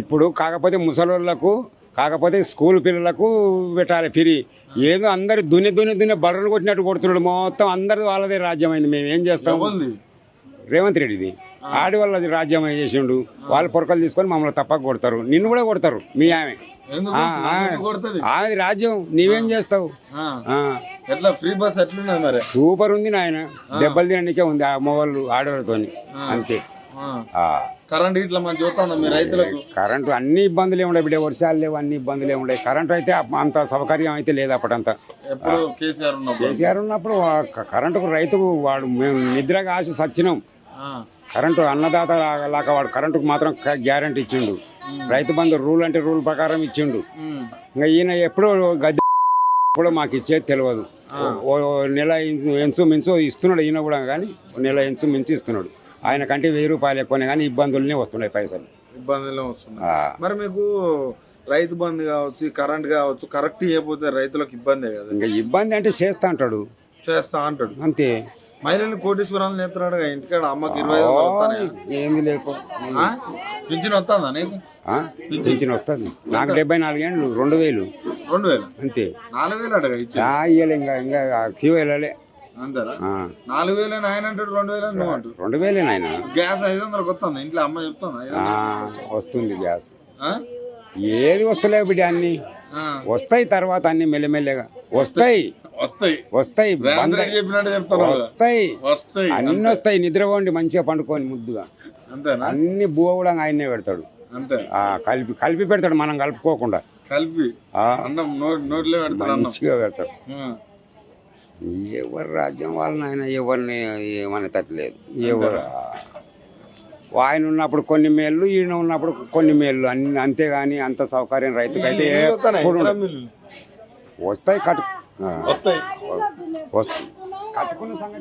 ఇప్పుడు కాకపోతే ముసలోళ్ళకు కాకపోతే స్కూల్ పిల్లలకు పెట్టాలి ఫ్రీ. ఏదో అందరు దున్నే బర్రెలు కొట్టినట్టు కొడుతున్నాడు. మొత్తం అందరు వాళ్ళదే రాజ్యం అయింది. మేము ఏం చేస్తాం? రేవంత్ రెడ్డిది ఆడి వాళ్ళది రాజ్యం చేసిండు. వాళ్ళు పొరకలు తీసుకొని మమ్మల్ని తప్పక కొడతారు. నిన్ను కూడా కొడతారు. మీ ఆమె ఆమెది రాజ్యం. నీవేం చేస్తావు? సూపర్ ఉంది నాయన. దెబ్బలు తినడానికే ఉంది ఆ మొగళ్ళు ఆడవాళ్ళతో అంతే. కరెంట్ ఇట్లా మంచి చూస్తాను మీ రైతులకు. కరెంటు అన్ని ఇబ్బందులే ఉండే బిడ్డ. వర్షాలు లేవు, అన్ని ఇబ్బందులే ఉండే. కరెంటు అయితే అంత సౌకర్యం అయితే లేదు అప్పటంతా. కేసీఆర్ ఉన్నప్పుడు కరెంటుకు రైతుకు వాడు మేము నిద్రగా ఆశ సచ్చినాం. కరెంటు అన్నదాత లాగా వాడు కరెంటుకు మాత్రం గ్యారంటీ ఇచ్చిండు. రైతు బంధు రూల్ అంటే రూల్ ప్రకారం ఇచ్చిండు. ఇంకా ఈయన ఎప్పుడో గద్దె కూడా మాకు ఇచ్చేది తెలియదు. ఓ నెల ఎంచు మించు ఇస్తున్నాడు ఈయన కూడా, కానీ నెల ఎంచు మించి ఇస్తున్నాడు. ఆయన కంటే 1000 రూపాయలు ఎక్కువనే కానీ ఇబ్బందులనే వస్తున్నాయి, పైసలు ఇబ్బందులే వస్తున్నాయి. మరి మీకు రైతు బంధు కావచ్చు, కరెంట్ కావచ్చు, కరెక్ట్ చేయకపోతే రైతులకు ఇబ్బందే కదా. ఇంకా ఇబ్బంది అంటే చేస్తా అంటాడు అంతే. మహిళలు కోటీశ్వరాలు నేర్తున్నాడు ఇంటికాడ. అమ్మకి 25 ఏంది లేకు పింఛన్ వస్తుందా నీకు? పింఛన్ వస్తుంది నాకు. 74 ఏండ్లు 2000 అంతే. 4000 ఇయ్యలే ఇంకా క్యూ వెళ్ళలే. అంతేనా? 4000 ఆయన అంటాడు, 2000 నువ్వు అంటాడు. 2000 నాయన. గ్యాస్ 500 వస్తుంది ఇంట్లో. అమ్మ చెప్తాను వస్తుంది గ్యాస్. ఏది వస్తలేవు బిడ్డ, అన్ని వస్తాయి తర్వాత, అన్ని మెల్లమెల్లగా వస్తాయి. అన్ని వస్తాయి. నిద్రపోండి మంచిగా పండుకొని ముద్దుగా. అన్ని బువ్వ కూడా ఆయన్నే పెడతాడు. కలిపి పెడతాడు, మనం కలుపుకోకుండా మంచిగా పెడతాడు. ఎవరు రాజ్యం వాళ్ళని ఆయన ఎవరిని ఏమని తట్టలేదు. ఎవరు ఆయన ఉన్నప్పుడు కొన్ని మేళ్ళు, ఈయన ఉన్నప్పుడు కొన్ని మేళ్ళు, అన్ని అంతేగాని అంత సౌకర్యం రైతుకైతే వస్తాయి. వస్తాయి కట్టుకున్న సంగతి.